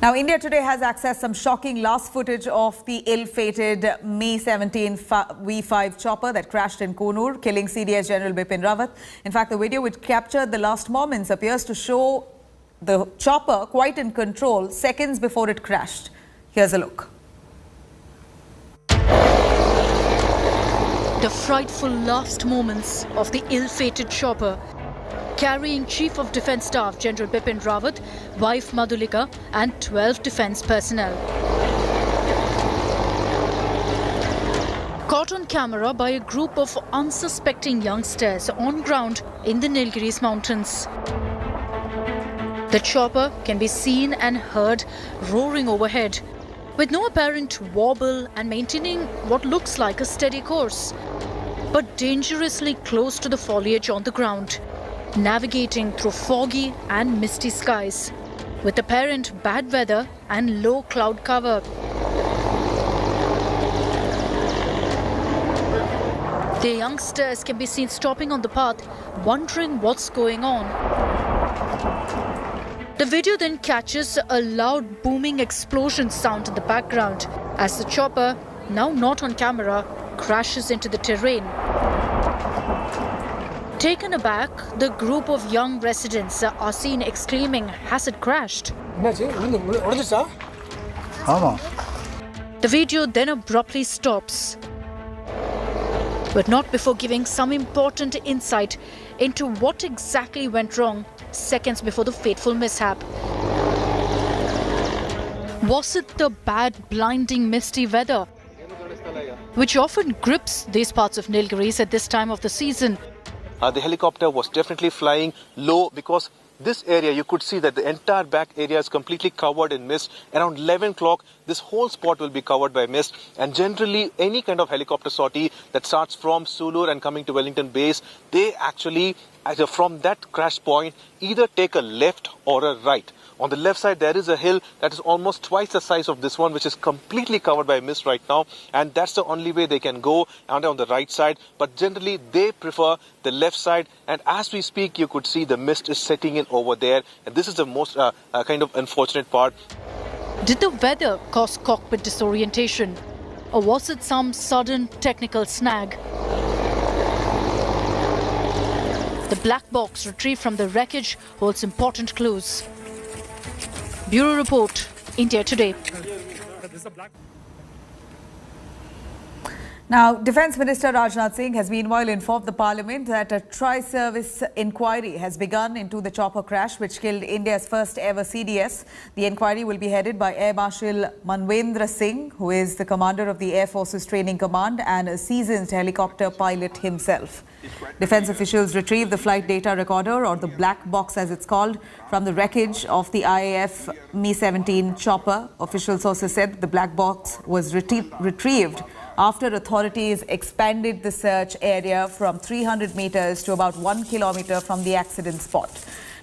Now, India today has accessed some shocking last footage of the ill-fated Mi-17V5 chopper that crashed in Coonoor, killing CDS General Bipin Rawat. In fact, the video which captured the last moments appears to show the chopper quite in control seconds before it crashed. Here's a look. The frightful last moments of the ill-fated chopper carrying Chief of Defence Staff General Bipin Rawat, wife Madhulika and 12 defence personnel. Caught on camera by a group of unsuspecting youngsters on ground in the Nilgiris mountains. The chopper can be seen and heard roaring overhead, with no apparent wobble and maintaining what looks like a steady course, but dangerously close to the foliage on the ground, navigating through foggy and misty skies, with apparent bad weather and low cloud cover. The youngsters can be seen stopping on the path, wondering what's going on. The video then catches a loud booming explosion sound in the background as the chopper, now not on camera, crashes into the terrain. Taken aback, the group of young residents are seen exclaiming, "Has it crashed?" The video then abruptly stops, but not before giving some important insight into what exactly went wrong seconds before the fateful mishap. Was it the bad, blinding, misty weather, which often grips these parts of Nilgiris at this time of the season? The helicopter was definitely flying low because this area, you could see that the entire back area is completely covered in mist. Around 11 o'clock, this whole spot will be covered by mist. And generally, any kind of helicopter sortie that starts from Coonoor and coming to Wellington base, they actually, from that crash point, either take a left or a right. On the left side, there is a hill that is almost twice the size of this one, which is completely covered by mist right now. And that's the only way they can go, and on the right side. But generally, they prefer the left side. And as we speak, you could see the mist is setting in over there. And this is the most kind of unfortunate part. Did the weather cause cockpit disorientation? Or was it some sudden technical snag? The black box retrieved from the wreckage holds important clues. Bureau Report, India Today. Now, Defence Minister Rajnath Singh has meanwhile informed the Parliament that a tri-service inquiry has begun into the chopper crash which killed India's first ever CDS. The inquiry will be headed by Air Marshal Manvendra Singh, who is the commander of the Air Force's Training Command and a seasoned helicopter pilot himself. Defence officials retrieved the flight data recorder, or the black box as it's called, from the wreckage of the IAF Mi-17 chopper. Official sources said the black box was retrieved after authorities expanded the search area from 300 meters to about 1 kilometer from the accident spot.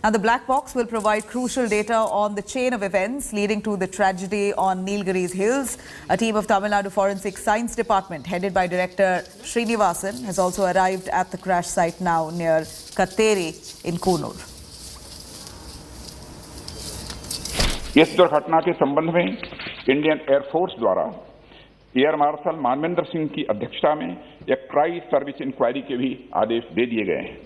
Now, the black box will provide crucial data on the chain of events leading to the tragedy on Nilgiris Hills. A team of Tamil Nadu Forensic Science Department, headed by Director Srinivasan, has also arrived at the crash site now near Katteri in Coonoor. इस दुर्घटना के संबंध में Indian air force द्वारा air marshal Manvendra Singh की अध्यक्षता में एक ट्राई सर्विस इंक्वायरी के भी आदेश दे दिए गए हैं।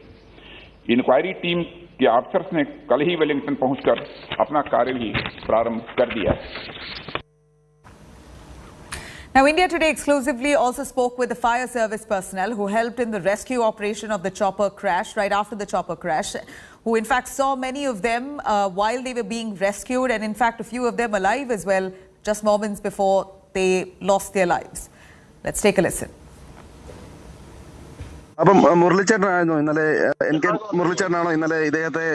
इंक्वायरी टीम के अफसर्स ने कल ही वेलिंगटन पहुंचकर अपना कार्य भी प्रारंभ कर दिया है। Now, India Today exclusively also spoke with the fire service personnel who helped in the rescue operation of the chopper crash, right after the chopper crash, who in fact saw many of them while they were being rescued, and in fact a few of them alive as well, just moments before they lost their lives. Let's take a listen. മുരളിച്ചേട്ടനായിരുന്നു ഇന്നലെ എനിക്ക് മുരളിച്ചേട്ടനാണോ ഇന്നലെ ഇദ്ദേഹത്തെ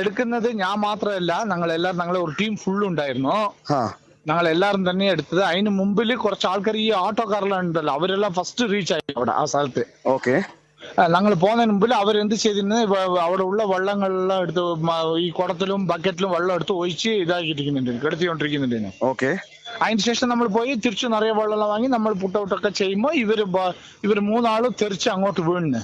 എടുക്കുന്നത്? ഞാൻ മാത്രമല്ല, ഞങ്ങൾ ഒരു team full ഉണ്ടായിരുന്നു. ഞങ്ങൾ എല്ലാവരും തന്നെ എടുത്തത്. അതിന് മുമ്പിൽ കുറച്ച് ആൾക്കാർ ഈ ഓട്ടോക്കാരെല്ലാം ഉണ്ടല്ലോ, അവരെല്ലാം ഫസ്റ്റ് റീച്ച് ആയി അവിടെ ആ സ്ഥലത്ത്. ഓക്കെ, ഞങ്ങൾ പോകുന്നതിന് മുമ്പിൽ അവരെന്ത് ചെയ്തിരുന്നത്, അവിടെ ഉള്ള വെള്ളങ്ങളെല്ലാം എടുത്ത് ഈ കുടത്തിലും ബക്കറ്റിലും വെള്ളം എടുത്ത് ഒഴിച്ച് ഇതാക്കിയിരിക്കുന്നുണ്ട്, കിടത്തിക്കൊണ്ടിരിക്കുന്നുണ്ട്. ഓക്കെ, അതിന് ശേഷം നമ്മൾ പോയി തിരിച്ചു നിറയെ വെള്ളം വാങ്ങി നമ്മൾ പുട്ടൗട്ടൊക്കെ ചെയ്യുമ്പോ ഇവര് മൂന്നാളും തെറിച്ച് അങ്ങോട്ട് വീണ്.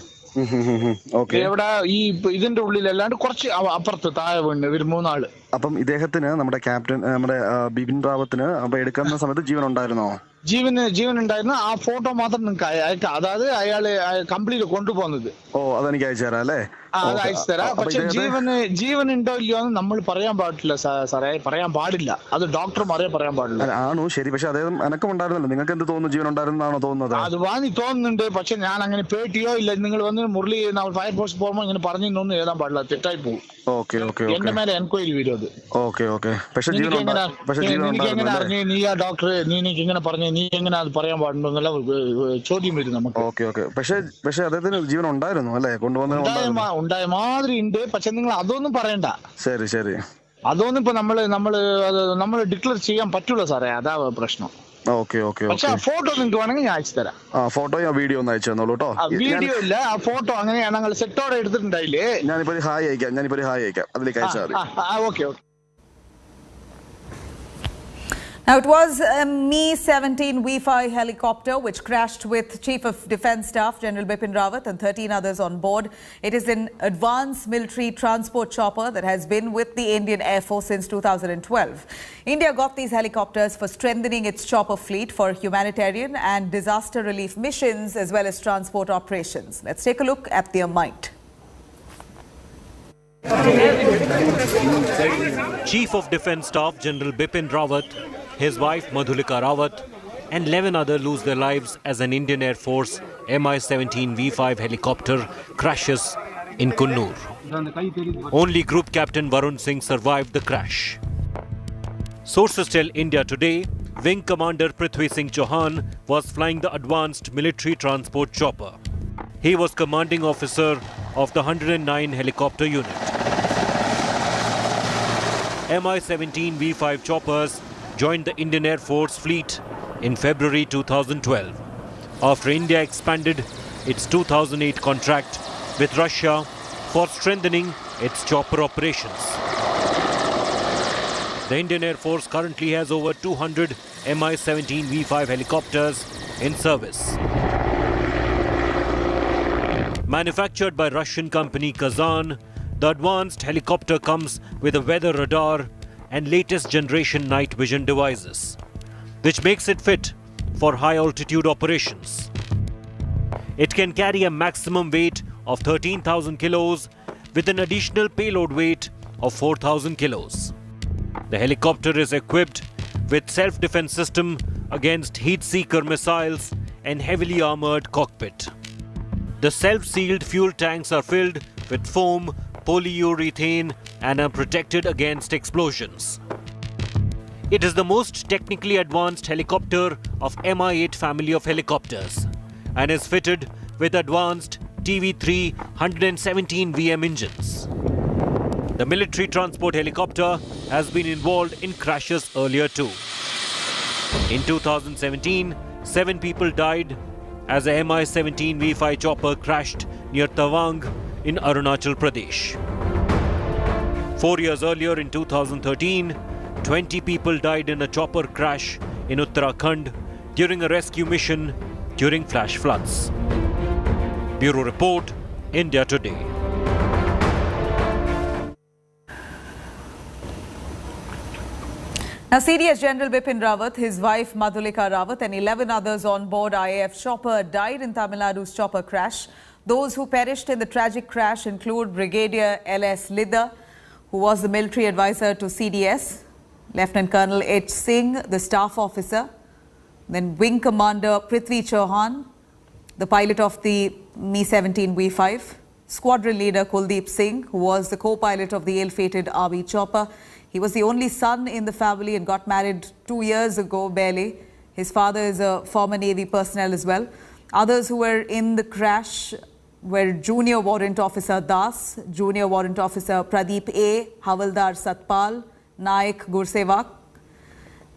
എവിടെ ഈ ഇതിന്റെ ഉള്ളിലല്ലാണ്ട് കുറച്ച് അപ്പുറത്ത് താഴെ വീണ് ഇവര് മൂന്നാള്. അപ്പം ഇദ്ദേഹത്തിന് നമ്മുടെ ക്യാപ്റ്റൻ നമ്മുടെ ബിപിൻ റാവത്തിന് അപ്പൊ എടുക്കുന്ന സമയത്ത് ജീവൻ ഉണ്ടായിരുന്നോ? ജീവൻ ഉണ്ടായിരുന്നു. ആ ഫോട്ടോ മാത്രം നിങ്ങൾക്ക് അയക്കാം. അതായത് അയാള് കംപ്ലീറ്റ് കൊണ്ടുപോകുന്നത്. ഓ, അതെനിക്ക് അയച്ചു തരാം അല്ലേ? അത് അയച്ചു തരാം. പക്ഷെ ജീവൻ ഉണ്ടോ ഇല്ലയോ എന്ന് നമ്മൾ പറയാൻ പാടില്ല സാറേ, പറയാൻ പാടില്ല. അത് ഡോക്ടർമാരെ പറയാൻ പാടില്ല. ആണോ? ശരി. പക്ഷെ അദ്ദേഹം അനക്കം ഉണ്ടായിരുന്നല്ലോ. നിങ്ങൾക്ക് എന്ത് തോന്നുന്നു? ജീവൻ ഉണ്ടായിരുന്നാണോ തോന്നുന്നത്? അത് വാങ്ങി തോന്നുന്നുണ്ട്. പക്ഷെ ഞാൻ അങ്ങനെ പേട്ടിയോ ഇല്ല. നിങ്ങൾ വന്ന് മുരളി ഫയർഫോഴ്സ് പോകുമ്പോൾ ഇങ്ങനെ പറഞ്ഞൊന്നും എഴുതാൻ പാടില്ല, തെറ്റായി പോകും. എന്റെ മേലെ എൻക്വയറി വരും അത്. പക്ഷെ എങ്ങനെ അറിഞ്ഞു നീ ആ ഡോക്ടർ, നീ എനിക്ക് ഇങ്ങനെ പറഞ്ഞു, നീ എങ്ങനെ അത് പറയാൻ പാടുണ്ടോ എന്നുള്ള ചോദ്യം വരും നമുക്ക്. പക്ഷെ അദ്ദേഹത്തിന് ജീവൻ ഉണ്ടായിരുന്നു അല്ലേ? ഉണ്ടായ മാതിരി ഉണ്ട്. പക്ഷെ നിങ്ങൾ അതൊന്നും പറയണ്ട. ശരി. അതൊന്നും ഇപ്പൊ നമ്മള് ഡിക്ലെയർ ചെയ്യാൻ പറ്റൂല സാറേ, അതാ പ്രശ്നം. പക്ഷെ ആ ഫോട്ടോ നിങ്ങൾക്ക് വേണമെങ്കിൽ ഞാൻ അയച്ചു തരാം. ഫോട്ടോയോ വീഡിയോ ഒന്ന് അയച്ചു തന്നോളൂ കേട്ടോ. വീഡിയോ ഇല്ല, ആ ഫോട്ടോ അങ്ങനെയാണ് ഞങ്ങൾ സെറ്റോടെ എടുത്തിട്ടുണ്ടായില്ലേ. ഞാനിപ്പോ ഒരു ഹായ് അയക്കാം, അതിലേക്ക് അയച്ചാൽ മതി. Okay. Now, it was a Mi-17V5 helicopter which crashed with Chief of Defence Staff General Bipin Rawat and 13 others on board. It is an advanced military transport chopper that has been with the Indian Air Force since 2012. India got these helicopters for strengthening its chopper fleet for humanitarian and disaster relief missions as well as transport operations. Let's take a look at their might. Chief of Defence Staff General Bipin Rawat, his wife Madhulika Rawat and 11 others lose their lives as an Indian Air Force Mi-17V5 helicopter crashes in Coonoor. Only Group Captain Varun Singh survived the crash. Sources tell India Today, Wing Commander Prithvi Singh Chauhan was flying the advanced military transport chopper. He was commanding officer of the 109 helicopter unit. Mi-17V5 choppers joined the Indian Air Force fleet in February 2012 after India expanded its 2008 contract with Russia for strengthening its chopper operations. The Indian Air Force currently has over 200 Mi-17V5 helicopters in service. Manufactured by Russian company Kazan, the advanced helicopter comes with a weather radar and latest generation night vision devices, which makes it fit for high altitude operations. It can carry a maximum weight of 13,000 kilos with an additional payload weight of 4,000 kilos. The helicopter is equipped with self-defense system against heat-seeker missiles and heavily armored cockpit. The self-sealed fuel tanks are filled with foam, polyurethane and are protected against explosions. It is the most technically advanced helicopter of Mi-8 family of helicopters and is fitted with advanced TV3 117 VM engines. The military transport helicopter has been involved in crashes earlier too. In 2017, 7 people died as a Mi-17V5 chopper crashed near Tawang in Arunachal Pradesh. 4 years earlier in 2013, 20 people died in a chopper crash in Uttarakhand during a rescue mission during flash floods. Bureau Report, India Today. Now, CDS General Bipin Rawat, his wife Madhulika Rawat and 11 others on board IAF chopper died in Tamil Nadu's chopper crash. Those who perished in the tragic crash include Brigadier L.S. Lidha, who was the military advisor to CDS, Lieutenant Colonel H. Singh, the staff officer, then Wing Commander Prithvi Chauhan, the pilot of the Mi-17V5, Squadron Leader Kuldeep Singh, who was the co-pilot of the ill-fated Army chopper. He was the only son in the family and got married 2 years ago, barely. His father is a former Navy personnel as well. Others who were in the crash were Junior Warrant Officer Das, Junior Warrant Officer Pradeep A, Havaldar Satpal, Naik Gursevak,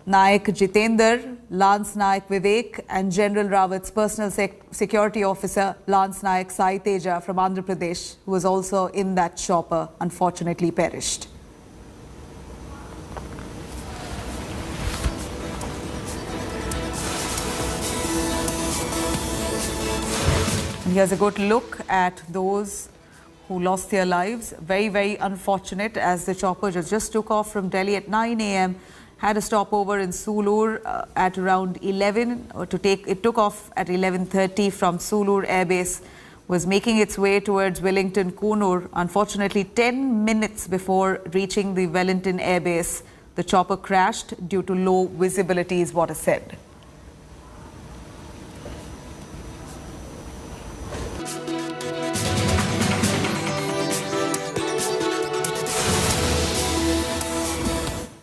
Naik Jitender, Lance Naik Vivek and General Rawat's personal security officer Lance Naik Sai Teja from Andhra Pradesh, who was also in that chopper, unfortunately perished. Here's a good look at those who lost their lives. Very, very unfortunate, as the chopper just took off from Delhi at 9 a.m. Had a stopover in Sulur at around 11. It took off at 11:30 from Sulur Air Base. Was making its way towards Wellington Coonoor. Unfortunately, 10 minutes before reaching the Wellington Air Base, the chopper crashed due to low visibility, is what is said.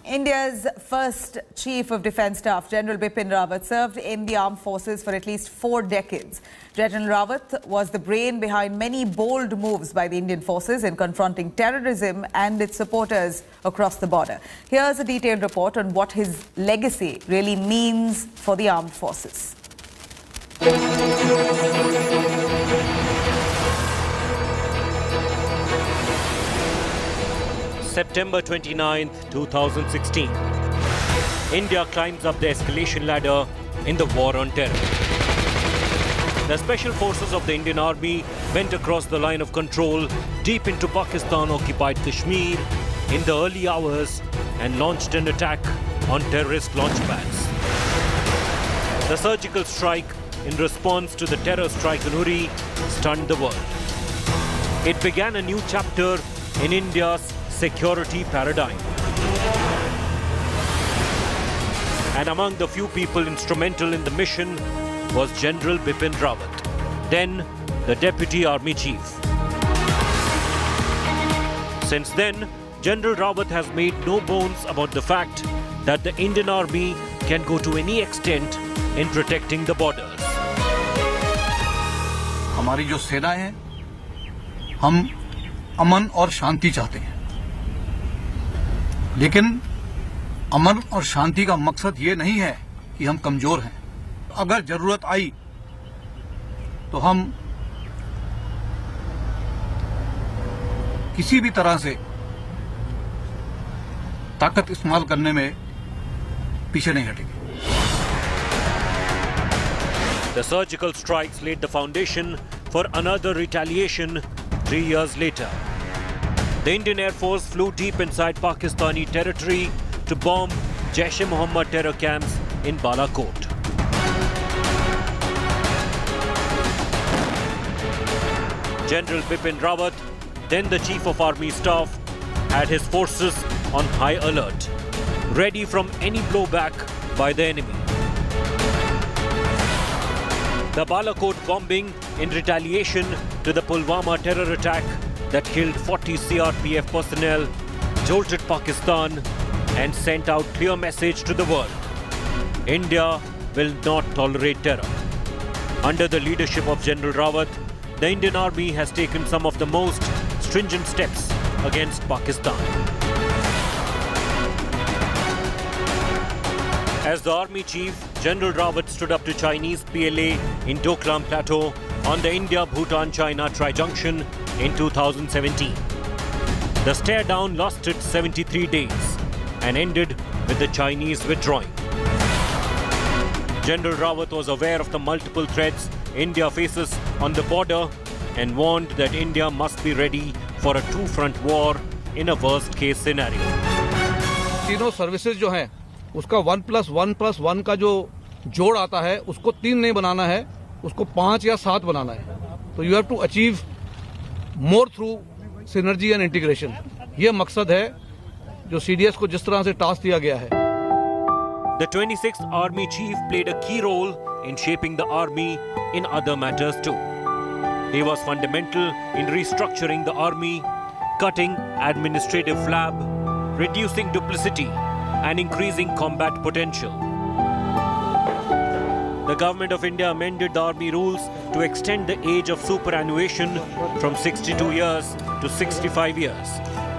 India's first Chief of Defence Staff, General Bipin Rawat, served in the armed forces for at least 4 decades. General Rawat was the brain behind many bold moves by the Indian forces in confronting terrorism and its supporters across the border. Here's a detailed report on what his legacy really means for the armed forces. September 29, 2016. India climbs up the escalation ladder in the war on terror. The special forces of the Indian Army went across the line of control deep into Pakistan-occupied Kashmir in the early hours and launched an attack on terrorist launch pads. The surgical strike in response to the terror strike in Uri stunned the world. It began a new chapter in India's security paradigm. And among the few people instrumental in the mission was General Bipin Rawat, then the Deputy Army Chief. Since then, General Rawat has made no bones about the fact that the Indian Army can go to any extent in protecting the borders. हमारी जो सेना है, हम अमन और शांति चाहते हैं, लेकिन अमन और शांति का मकसद ये नहीं है कि हम कमजोर हैं। अगर जरूरत आई तो हम किसी भी तरह से ताकत इस्तेमाल करने में पीछे नहीं हटेंगे। The surgical strikes laid the foundation for another retaliation 3 years later. The Indian Air Force flew deep inside Pakistani territory to bomb Jaish-e-Mohammed terror camps in Balakot. General Bipin Rawat, then the Chief of Army Staff, had his forces on high alert, ready from any blowback by the enemy. The Balakot bombing in retaliation to the Pulwama terror attack that killed 40 CRPF personnel jolted Pakistan and sent out clear message to the world. India will not tolerate terror. Under the leadership of General Rawat, the Indian Army has taken some of the most stringent steps against Pakistan. As the Army Chief, General Rawat stood up to Chinese PLA in Doklam Plateau on the India-Bhutan-China tri-junction in 2017. The stare-down lasted 73 days and ended with the Chinese withdrawing. General Rawat was aware of the multiple threats India faces on the border and warned that India must be ready for a two-front war in a worst-case scenario. तीनों services जो हैं, उसका 1+1+1 का जो जोड़ आता है, उसको 3 नहीं बनाना है, उसको 5 या 7 बनाना है. तो you have to achieve more through synergy and integration. ये मकसद है जो CDS को जिस तरह से टास्क दिया गया है. The 26th Army Chief played a key role in shaping the army in other matters too. He was fundamental in restructuring the army, cutting administrative flab, reducing duplicity, and increasing combat potential. The Government of India amended the army rules to extend the age of superannuation from 62 years to 65 years,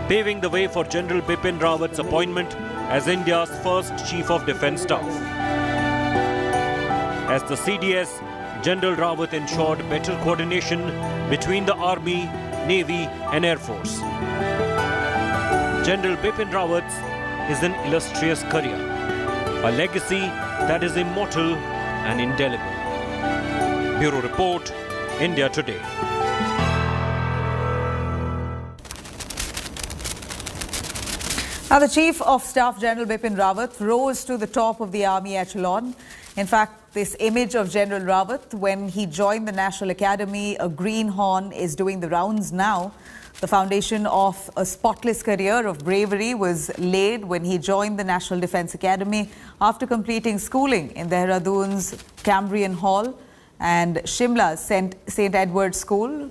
paving the way for General Bipin Rawat's appointment as India's first Chief of Defence Staff. As the CDS, General Rawat ensured better coordination between the Army, Navy and Air Force. General Bipin Rawat's is an illustrious career, a legacy that is immortal and indelible. Bureau Report, India Today. Now, the Chief of Staff, General Bipin Rawat, rose to the top of the army echelon. In fact, this image of General Rawat when he joined the National Academy, a green horn, is doing the rounds now. The foundation of a spotless career of bravery was laid when he joined the National Defence Academy after completing schooling in Dehradun's Cambrian Hall and Shimla's St. Edward's School.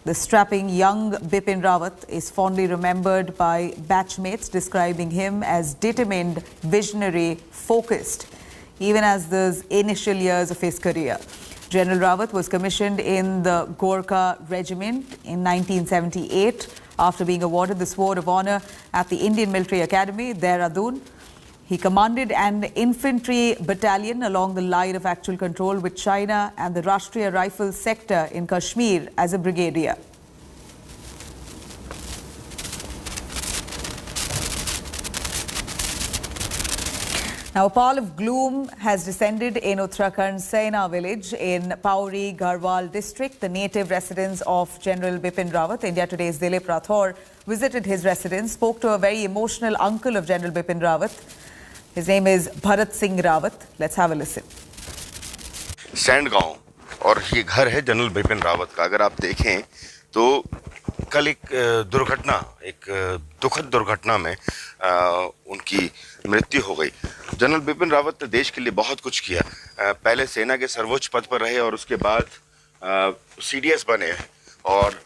The strapping young Bipin Rawat is fondly remembered by batchmates, describing him as determined, visionary, focused, even as those initial years of his career. General Rawat was commissioned in the Gorkha Regiment in 1978 after being awarded the Sword of Honour at the Indian Military Academy, Dehradun. He commanded an infantry battalion along the line of actual control with China and the Rashtriya Rifles sector in Kashmir as a brigadier. Now, a pall of gloom has descended in Uttarakhand's Saina village in Pauri, Garhwal district. The native residence of General Bipin Rawat, India Today's Dilip Rathore, visited his residence, spoke to a very emotional uncle of General Bipin Rawat. His name is Bharat Singh Rawat. Let's have a listen. Sand गांव और ये घर है general Bipin Rawat का। अगर आप देखें तो कल एक दुखद दुर्घटना में उनकी मृत्यु हो गई। जनरल बिपिन रावत ने देश के लिए बहुत कुछ किया। पहले सेना के सर्वोच्च पद पर रहे और उसके बाद सीडीएस बने और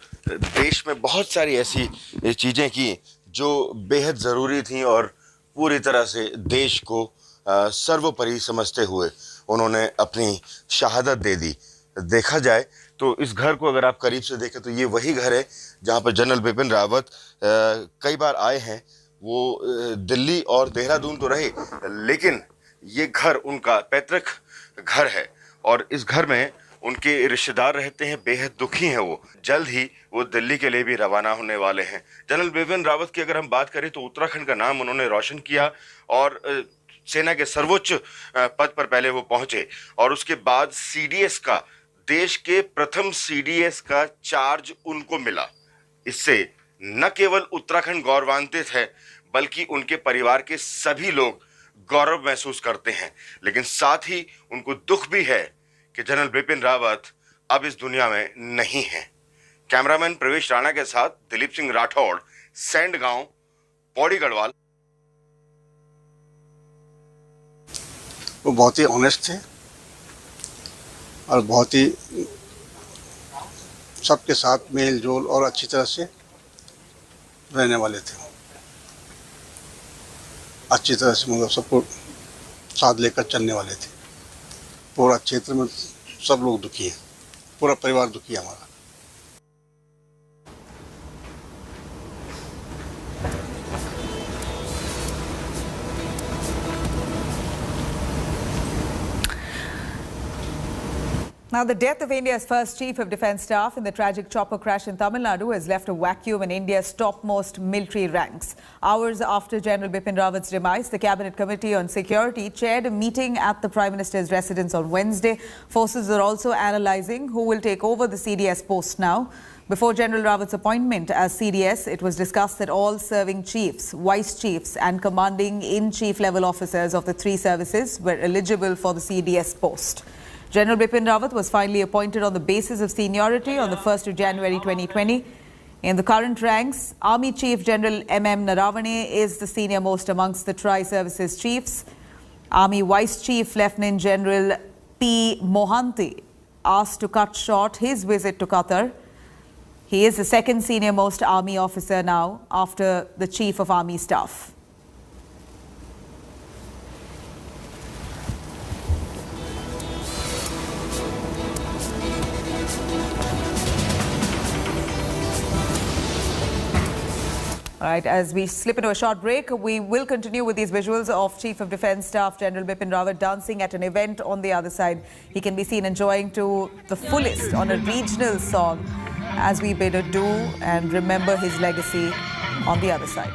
देश में बहुत सारी ऐसी चीज़ें की जो बेहद ज़रूरी थी और पूरी तरह से देश को सर्वोपरि समझते हुए उन्होंने अपनी शहादत दे दी। देखा जाए तो इस घर को अगर आप करीब से देखें तो ये वही घर है जहाँ पर जनरल बिपिन रावत कई बार आए हैं। वो दिल्ली और देहरादून तो रहे, लेकिन ये घर उनका पैतृक घर है और इस घर में उनके रिश्तेदार रहते हैं। बेहद दुखी हैं वो। जल्द ही वो दिल्ली के लिए भी रवाना होने वाले हैं। जनरल बिपिन रावत की अगर हम बात करें तो उत्तराखंड का नाम उन्होंने रोशन किया और सेना के सर्वोच्च पद पर पहले वो पहुंचे और उसके बाद सीडीएस का, देश के प्रथम सीडीएस का चार्ज उनको मिला। इससे न केवल उत्तराखंड गौरवान्वित है बल्कि उनके परिवार के सभी लोग गौरव महसूस करते हैं। लेकिन साथ ही उनको दुख भी है कि जनरल बिपिन रावत अब इस दुनिया में नहीं है। कैमरामैन प्रवेश राणा के साथ दिलीप सिंह राठौड़, सैंड गांव, पौड़ी गढ़वाल। वो बहुत ही ऑनेस्ट थे और बहुत ही सबके साथ मेल जोल और अच्छी तरह से रहने वाले थे। अच्छी तरह से मतलब सबको साथ लेकर चलने वाले थे। पूरा क्षेत्र में सब लोग दुखी हैं, पूरा परिवार दुखी है हमारा। Now, the death of India's first Chief of Defence Staff in the tragic chopper crash in Tamil Nadu has left a vacuum in India's topmost military ranks. Hours after General Bipin Rawat's demise, the Cabinet Committee on Security chaired a meeting at the Prime Minister's residence on Wednesday. Forces are also analysing who will take over the CDS post now. Before General Rawat's appointment as CDS, it was discussed that all serving chiefs, vice chiefs and commanding in-chief level officers of the three services were eligible for the CDS post. General Bipin Rawat was finally appointed on the basis of seniority on the 1st of January 2020. In the current ranks, Army Chief General M.M. Naravane is the senior most amongst the tri-services chiefs. Army Vice Chief Lieutenant General P. Mohanty asked to cut short his visit to Qatar. He is the second senior most Army officer now after the Chief of Army Staff. All right, as we slip into a short break, we will continue with these visuals of Chief of Defence Staff General Bipin Rawat dancing at an event on the other side. He can be seen enjoying to the fullest on a regional song as we bid adieu and remember his legacy on the other side.